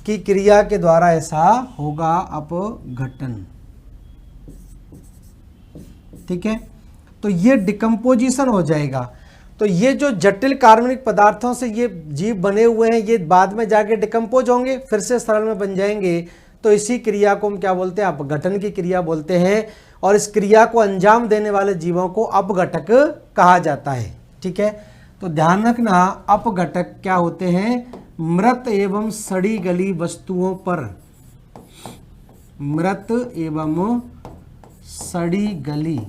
की क्रिया के द्वारा ऐसा होगा अपघटन। ठीक है, तो ये डिकम्पोजिशन हो जाएगा। तो ये जो जटिल कार्बनिक पदार्थों से ये जीव बने हुए हैं, ये बाद में जाके डिकम्पोज होंगे, फिर से सरल में बन जाएंगे। तो इसी क्रिया को हम क्या बोलते हैं? अपघटन की क्रिया बोलते हैं। और इस क्रिया को अंजाम देने वाले जीवों को अपघटक कहा जाता है। ठीक है, तो ध्यान रखना, अपघटक क्या होते हैं? मृत एवं सड़ी गली वस्तुओं पर, मृत एवं सड़ी गली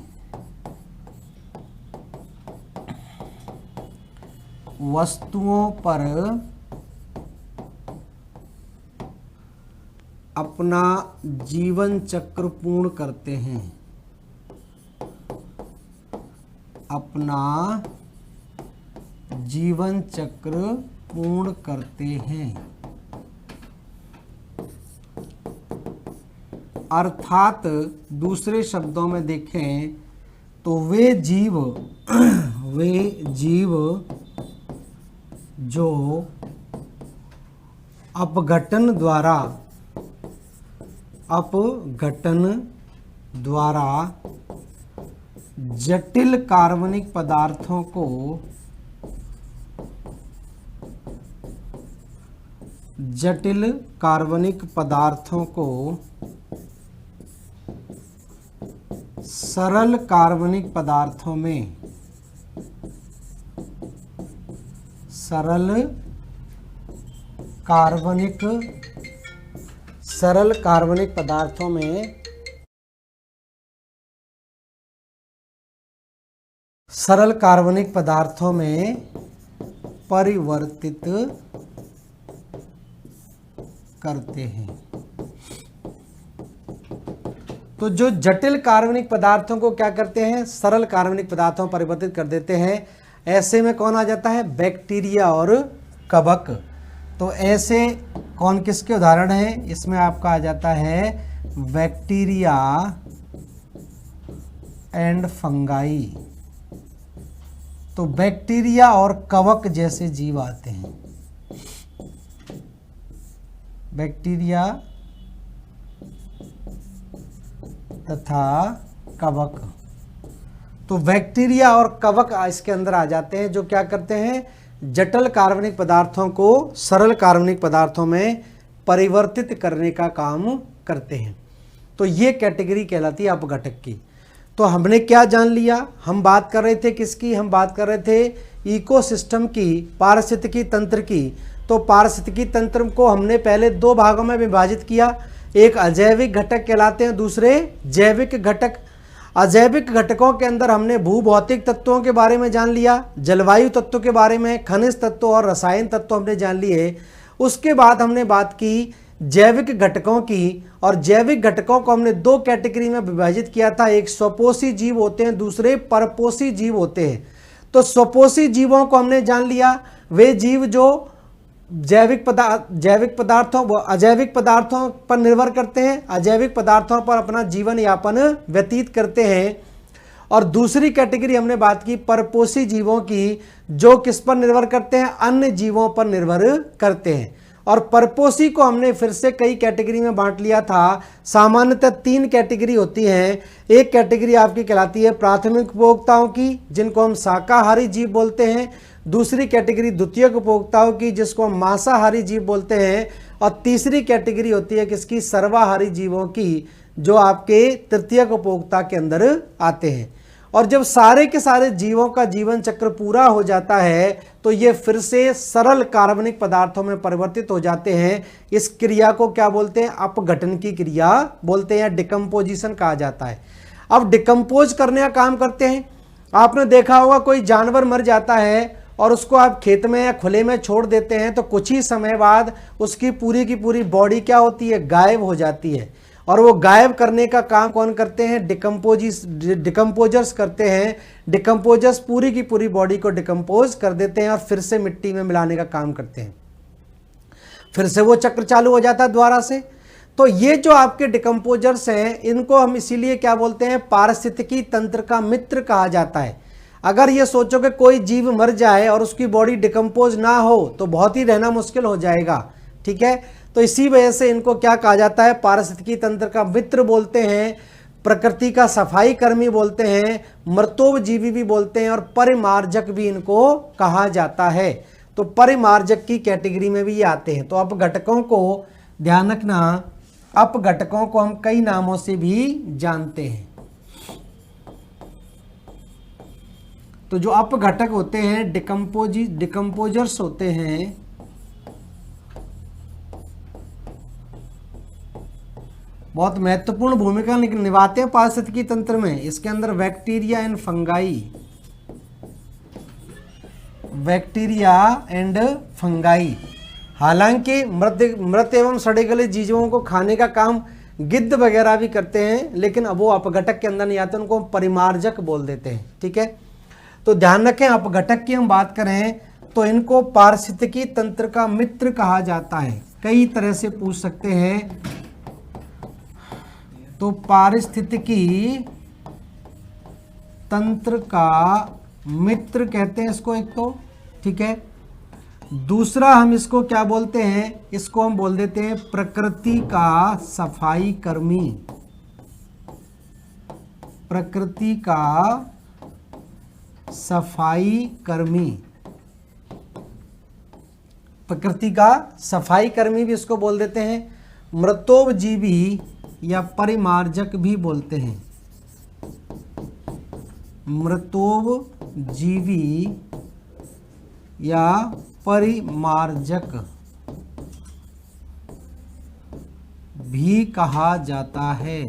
वस्तुओं पर अपना जीवन चक्र पूर्ण करते हैं। अपना जीवन चक्र पूर्ण करते हैं। अर्थात दूसरे शब्दों में देखें तो वे जीव जो अपघटन द्वारा जटिल कार्बनिक पदार्थों को सरल कार्बनिक पदार्थों में परिवर्तित करते हैं। तो जो जटिल कार्बनिक पदार्थों को क्या करते हैं? सरल कार्बनिक पदार्थों में परिवर्तित कर देते हैं। ऐसे में कौन आ जाता है? बैक्टीरिया और कवक। तो ऐसे कौन किसके उदाहरण हैं? इसमें आपका आ जाता है बैक्टीरिया एंड फंगाई। तो बैक्टीरिया और कवक जैसे जीव आते हैं। बैक्टीरिया तथा कवक। तो बैक्टीरिया और कवक इसके अंदर आ जाते हैं, जो क्या करते हैं, जटिल कार्बनिक पदार्थों को सरल कार्बनिक पदार्थों में परिवर्तित करने का काम करते हैं। तो ये कैटेगरी कहलाती है अपघटक की। तो हमने क्या जान लिया, हम बात कर रहे थे किसकी, हम बात कर रहे थे इकोसिस्टम की, पारिस्थितिकी तंत्र की। तो पारिस्थितिकी तंत्र को हमने पहले दो भागों में विभाजित किया, एक अजैविक घटक कहलाते हैं, दूसरे जैविक घटक। अजैविक घटकों के अंदर हमने भूभौतिक तत्वों के बारे में जान लिया, जलवायु तत्वों के बारे में, खनिज तत्व और रसायन तत्व हमने जान लिए। उसके बाद हमने बात की जैविक घटकों की, और जैविक घटकों को हमने दो कैटेगरी में विभाजित किया था, एक स्वपोषी जीव होते हैं, दूसरे परपोषी जीव होते हैं। तो स्वपोषी जीवों को हमने जान लिया, वे जीव जो जैविक पदार्थों व अजैविक पदार्थों पर निर्भर करते हैं, अजैविक पदार्थों पर अपना जीवन यापन व्यतीत करते हैं। और दूसरी कैटेगरी हमने बात की परपोषी जीवों की, जो किस पर निर्भर करते हैं, अन्य जीवों पर निर्भर करते हैं। और परपोषी को हमने फिर से कई कैटेगरी में बांट लिया था। सामान्यतः तीन कैटेगरी होती हैं। एक कैटेगरी आपकी कहलाती है प्राथमिक उपभोक्ताओं की, जिनको हम शाकाहारी जीव बोलते हैं। दूसरी कैटेगरी द्वितीयक उपभोक्ताओं की, जिसको हम मांसाहारी जीव बोलते हैं। और तीसरी कैटेगरी होती है किसकी, सर्वाहारी जीवों की, जो आपके तृतीयक उपभोक्ता के अंदर आते हैं। और जब सारे के सारे जीवों का जीवन चक्र पूरा हो जाता है तो ये फिर से सरल कार्बनिक पदार्थों में परिवर्तित हो जाते हैं। इस क्रिया को क्या बोलते हैं, अपघटन की क्रिया बोलते हैं, डिकम्पोजिशन कहा जाता है। अब डिकम्पोज करने का काम करते हैं। आपने देखा होगा कोई जानवर मर जाता है और उसको आप खेत में या खुले में छोड़ देते हैं, तो कुछ ही समय बाद उसकी पूरी की पूरी बॉडी क्या होती है, गायब हो जाती है। और वो गायब करने का काम कौन करते हैं, डिकम्पोजर्स करते हैं। डिकम्पोजर्स पूरी की पूरी बॉडी को डिकम्पोज कर देते हैं और फिर से मिट्टी में मिलाने का काम करते हैं। फिर से वो चक्र चालू हो जाता है दोबारा से। तो ये जो आपके डिकम्पोजर्स हैं, इनको हम इसीलिए क्या बोलते हैं, पारिस्थितिकी तंत्र का मित्र कहा जाता है। अगर ये सोचो कि कोई जीव मर जाए और उसकी बॉडी डिकम्पोज ना हो तो बहुत ही रहना मुश्किल हो जाएगा, ठीक है। तो इसी वजह से इनको क्या कहा जाता है, पारिस्थितिकी तंत्र का मित्र बोलते हैं, प्रकृति का सफाई कर्मी बोलते हैं, मृतोपजीवी भी बोलते हैं, और परिमार्जक भी इनको कहा जाता है। तो परिमार्जक की कैटेगरी में भी ये आते हैं। तो अपघटकों को ध्यान रखना, अपघटकों को हम कई नामों से भी जानते हैं। तो जो अपघटक होते हैं, डिकम्पोजर्स होते हैं, बहुत महत्वपूर्ण भूमिका निभाते हैं पारिस्थितिकी तंत्र में। इसके अंदर बैक्टीरिया एंड फंगाई, हालांकि मृत एवं सड़े गले जीवों को खाने का काम गिद्ध वगैरह भी करते हैं, लेकिन अब वो अपघटक के अंदर नहीं आते, उनको परिमार्जक बोल देते हैं, ठीक है। तो ध्यान रखें, अपघटक की हम बात करें तो इनको पारिस्थितिकी तंत्र का मित्र कहा जाता है। कई तरह से पूछ सकते हैं। तो पारिस्थितिकी तंत्र का मित्र कहते हैं इसको एक तो, ठीक है। दूसरा हम इसको क्या बोलते हैं, इसको हम बोल देते हैं प्रकृति का सफाई कर्मी। प्रकृति का सफाई कर्मी, प्रकृति का सफाई कर्मी भी इसको बोल देते हैं। मृतोपजीवी या परिमार्जक भी बोलते हैं। मृतोपजीवी या परिमार्जक भी कहा जाता है।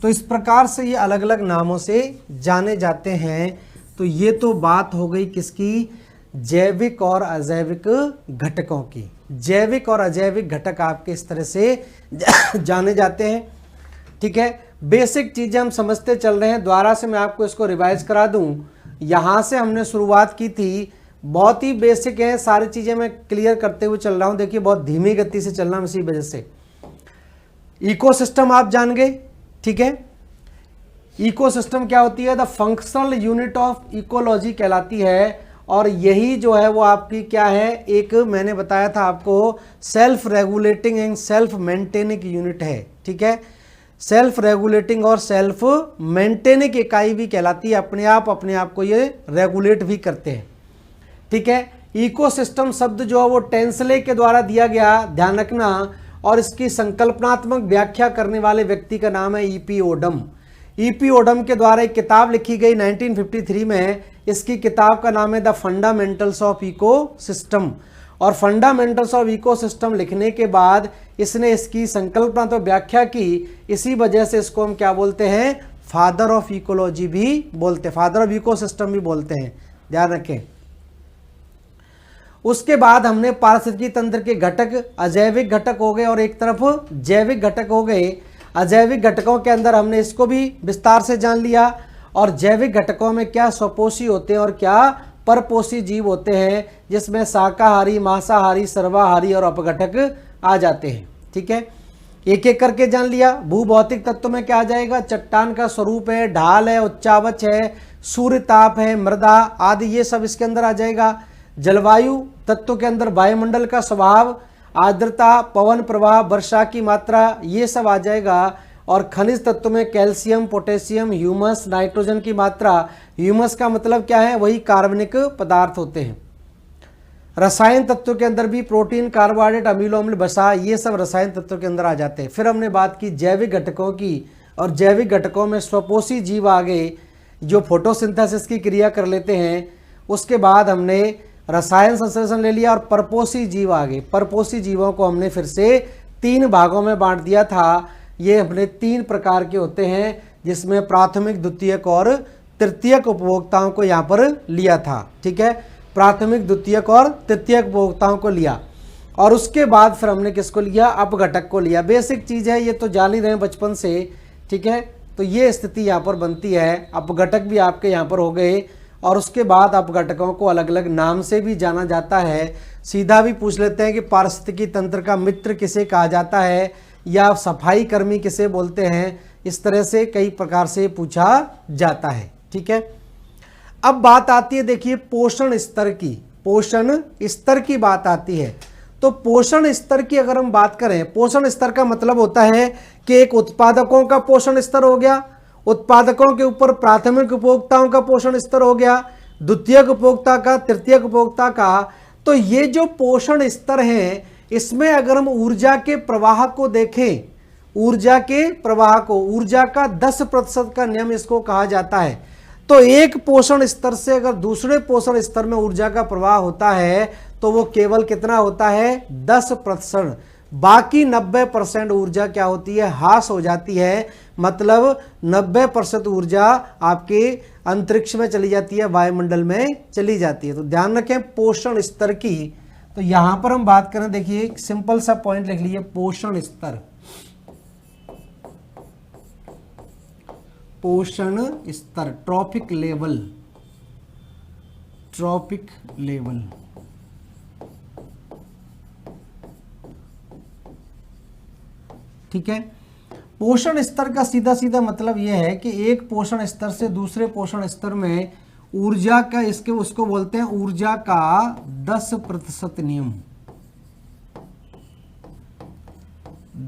तो इस प्रकार से ये अलग अलग नामों से जाने जाते हैं। तो ये तो बात हो गई किसकी, जैविक और अजैविक घटकों की। जैविक और अजैविक घटक आपके इस तरह से जाने जाते हैं, ठीक है। बेसिक चीज़ें हम समझते चल रहे हैं। दोबारा से मैं आपको इसको रिवाइज करा दूं। यहाँ से हमने शुरुआत की थी, बहुत ही बेसिक है, सारी चीज़ें मैं क्लियर करते हुए चल रहा हूँ। देखिए बहुत धीमी गति से चल रहा हूँ इसी वजह से। इकोसिस्टम आप जान गए, ठीक है। इकोसिस्टम क्या होती है, the functional unit of ecology कहलाती है। और यही जो है वो आपकी क्या है, एक मैंने बताया था आपको self regulating and self maintaining unit है। ठीक है, सेल्फ रेगुलेटिंग और सेल्फ मेंटेनिंग इकाई भी कहलाती है, अपने आप को ये रेगुलेट भी करते हैं। ठीक है, इकोसिस्टम शब्द जो है वो टेंसले के द्वारा दिया गया, ध्यान रखना, और इसकी संकल्पनात्मक व्याख्या करने वाले व्यक्ति का नाम है ईपी ओडम। ईपी ओडम के द्वारा एक किताब लिखी गई 1953 में। इसकी किताब का नाम है द फंडामेंटल्स ऑफ इकोसिस्टम। और फंडामेंटल्स ऑफ इकोसिस्टम लिखने के बाद इसने इसकी संकल्पना तो व्याख्या की, इसी वजह से इसको हम क्या बोलते हैं, फादर ऑफ इकोलॉजी भी बोलते हैं, फादर ऑफ इकोसिस्टम भी बोलते हैं, ध्यान रखें। उसके बाद हमने पारिस्थितिकी तंत्र के घटक, अजैविक घटक हो गए और एक तरफ जैविक घटक हो गए। अजैविक घटकों के अंदर हमने इसको भी विस्तार से जान लिया, और जैविक घटकों में क्या स्वपोषी होते हैं और क्या परपोषी जीव होते हैं, जिसमें शाकाहारी, मांसाहारी, सर्वाहारी और अपघटक आ जाते हैं। ठीक है, एक एक करके जान लिया। भूभौतिक तत्व में क्या आ जाएगा, चट्टान का स्वरूप है, ढाल है, उच्चावच है, सूर्य ताप है, मृदा आदि, ये सब इसके अंदर आ जाएगा। जलवायु तत्व के अंदर वायुमंडल का स्वभाव, आर्द्रता, पवन प्रवाह, वर्षा की मात्रा, ये सब आ जाएगा। और खनिज तत्व में कैल्शियम, पोटेशियम, ह्यूमस, नाइट्रोजन की मात्रा। ह्यूमस का मतलब क्या है, वही कार्बनिक पदार्थ होते हैं। रसायन तत्व के अंदर भी प्रोटीन, कार्बोहाइड्रेट, अमीनो अम्ल, वसा, ये सब रसायन तत्व के अंदर आ जाते हैं। फिर हमने बात की जैविक घटकों की, और जैविक घटकों में स्वपोषी जीव आ गए जो फोटोसिंथेसिस की क्रिया कर लेते हैं। उसके बाद हमने रसायन संश्लेषण ले लिया, और परपोषी जीव आ गए। परपोषी जीवों को हमने फिर से 3 भागों में बांट दिया था। ये अपने 3 प्रकार के होते हैं, जिसमें प्राथमिक, द्वितीयक और तृतीयक उपभोक्ताओं को यहाँ पर लिया था। ठीक है, प्राथमिक, द्वितीयक और तृतीयक उपभोक्ताओं को लिया, और उसके बाद फिर हमने किसको लिया, अपघटक को लिया। बेसिक चीज़ है, ये तो जान ही रहे हैं बचपन से। ठीक है, तो ये स्थिति यहाँ पर बनती है। अपघटक भी आपके यहाँ पर हो गए, और उसके बाद अपघटकों को अलग अलग नाम से भी जाना जाता है। सीधा भी पूछ लेते हैं कि पारिस्थितिकी तंत्र का मित्र किसे कहा जाता है, या सफाई कर्मी किसे बोलते हैं, इस तरह से कई प्रकार से पूछा जाता है। ठीक है, अब बात आती है, देखिए पोषण स्तर की। पोषण स्तर की बात आती है, तो पोषण स्तर की अगर हम बात करें, पोषण स्तर का मतलब होता है कि एक उत्पादकों का पोषण स्तर हो गया, उत्पादकों के ऊपर प्राथमिक उपभोक्ताओं का पोषण स्तर हो गया, द्वितीयक उपभोक्ता का, तृतीयक उपभोक्ता का। तो ये जो पोषण स्तर है, इसमें अगर हम ऊर्जा के प्रवाह को देखें, ऊर्जा के प्रवाह को, ऊर्जा का 10% का नियम इसको कहा जाता है। तो एक पोषण स्तर से अगर दूसरे पोषण स्तर में ऊर्जा का प्रवाह होता है, तो वो केवल कितना होता है, 10%। बाकी 90% ऊर्जा क्या होती है, ह्रास हो जाती है। मतलब 90% ऊर्जा आपके अंतरिक्ष में चली जाती है, वायुमंडल में चली जाती है। तो ध्यान रखें पोषण स्तर की। तो यहां पर हम बात करें, देखिए एक सिंपल सा पॉइंट लिख लीजिए, पोषण स्तर। पोषण स्तर, ट्रॉपिक लेवल, ट्रॉपिक लेवल। ठीक है, पोषण स्तर का सीधा सीधा मतलब यह है कि एक पोषण स्तर से दूसरे पोषण स्तर में ऊर्जा का, इसके उसको बोलते हैं ऊर्जा का 10% नियम।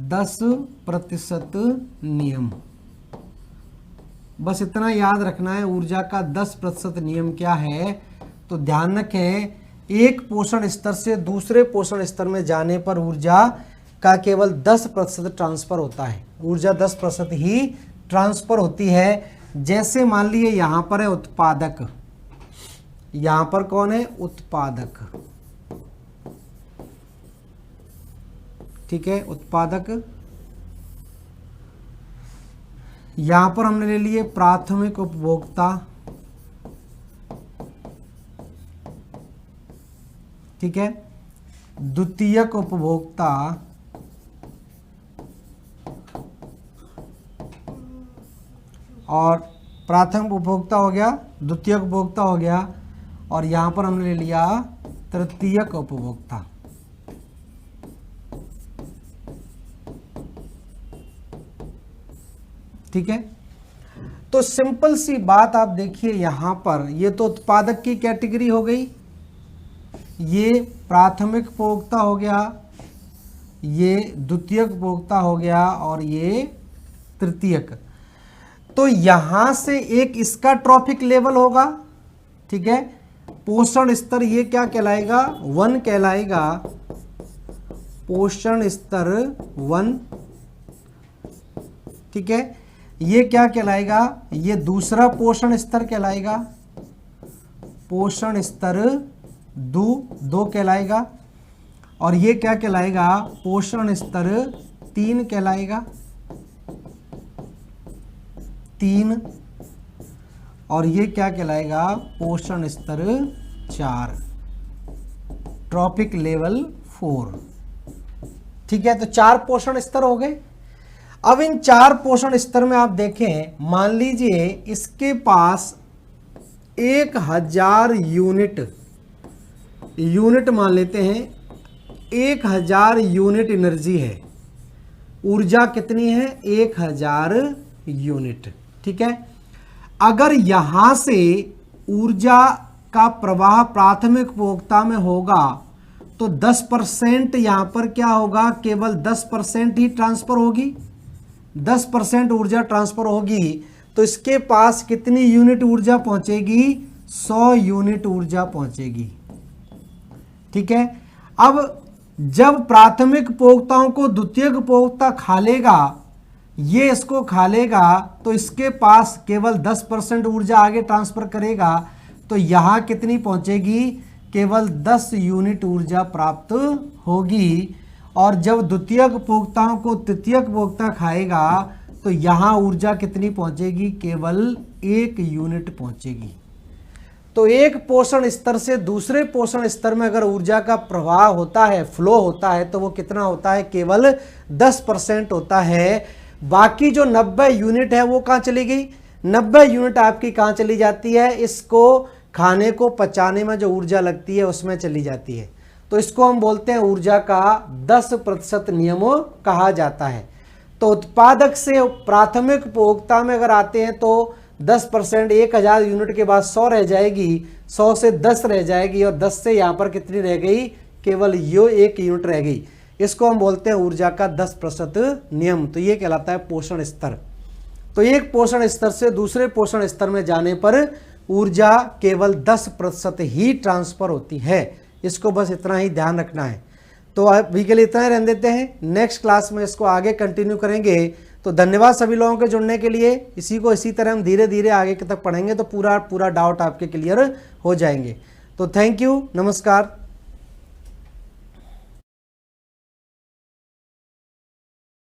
10% नियम, बस इतना याद रखना है, ऊर्जा का 10% नियम क्या है। तो ध्यान रखें, एक पोषण स्तर से दूसरे पोषण स्तर में जाने पर ऊर्जा का केवल 10% ट्रांसफर होता है, ऊर्जा 10% ही ट्रांसफर होती है। जैसे मान लिए यहां पर है उत्पादक, यहां पर कौन है, उत्पादक। ठीक है, उत्पादक। यहां पर हमने ले लिए प्राथमिक उपभोक्ता। ठीक है, द्वितीयक उपभोक्ता, और प्राथमिक उपभोक्ता हो गया, द्वितीयक उपभोक्ता हो गया, और यहां पर हमने ले लिया तृतीयक उपभोक्ता। ठीक है, तो सिंपल सी बात आप देखिए यहां पर, ये तो उत्पादक की कैटेगरी हो गई, ये प्राथमिक उपभोक्ता हो गया, ये द्वितीयक उपभोक्ता हो गया और ये तृतीयक। तो यहां से एक इसका ट्रॉफिक लेवल होगा, ठीक है, पोषण स्तर, ये क्या कहलाएगा 1 कहलाएगा, पोषण स्तर 1, ठीक है। ये क्या कहलाएगा, ये दूसरा पोषण स्तर कहलाएगा, पोषण स्तर 2 कहलाएगा, और ये क्या कहलाएगा, पोषण स्तर 3 कहलाएगा, 3, और ये क्या कहलाएगा, पोषण स्तर 4, ट्रॉफिक लेवल 4, ठीक है। तो 4 पोषण स्तर हो गए। अब इन 4 पोषण स्तर में आप देखें, मान लीजिए इसके पास 1000 यूनिट मान लेते हैं, 1000 यूनिट एनर्जी है, ऊर्जा कितनी है 1000 यूनिट, ठीक है। अगर यहां से ऊर्जा का प्रवाह प्राथमिक उपभोक्ता में होगा तो 10% यहां पर क्या होगा, केवल 10% ही ट्रांसफर होगी, 10% ऊर्जा ट्रांसफर होगी, तो इसके पास कितनी यूनिट ऊर्जा पहुंचेगी, 100 यूनिट ऊर्जा पहुंचेगी, ठीक है। अब जब प्राथमिक उपभोक्ताओं को द्वितीयक उपभोक्ता खा लेगा, ये इसको खा लेगा, तो इसके पास केवल 10% ऊर्जा आगे ट्रांसफर करेगा, तो यहां कितनी पहुंचेगी, केवल 10 यूनिट ऊर्जा प्राप्त होगी। और जब द्वितीयक उपभोक्ताओं को तृतीयक उपभोक्ता खाएगा तो यहां ऊर्जा कितनी पहुंचेगी, केवल 1 यूनिट पहुंचेगी। तो एक पोषण स्तर से दूसरे पोषण स्तर में अगर ऊर्जा का प्रवाह होता है, फ्लो होता है, तो वो कितना होता है, केवल 10% होता है। बाकी जो 90 यूनिट है वो कहाँ चली गई, 90 यूनिट आपकी कहाँ चली जाती है, इसको खाने को पचाने में जो ऊर्जा लगती है उसमें चली जाती है। तो इसको हम बोलते हैं ऊर्जा का 10% नियम कहा जाता है। तो उत्पादक से प्राथमिक उपभोक्ता में अगर आते हैं तो 10%, 1000 यूनिट के बाद 100 रह जाएगी, 100 से 10 रह जाएगी, और 10 से यहाँ पर कितनी रह गई, केवल यो 1 यूनिट रह गई। इसको हम बोलते हैं ऊर्जा का 10% नियम। तो ये कहलाता है पोषण स्तर। तो एक पोषण स्तर से दूसरे पोषण स्तर में जाने पर ऊर्जा केवल 10% ही ट्रांसफर होती है। इसको बस इतना ही ध्यान रखना है। तो अभी के लिए इतना ही रहने देते हैं, नेक्स्ट क्लास में इसको आगे कंटिन्यू करेंगे। तो धन्यवाद सभी लोगों के जुड़ने के लिए। इसी तरह हम धीरे धीरे आगे तक पढ़ेंगे तो पूरा डाउट आपके क्लियर हो जाएंगे। तो थैंक यू, नमस्कार।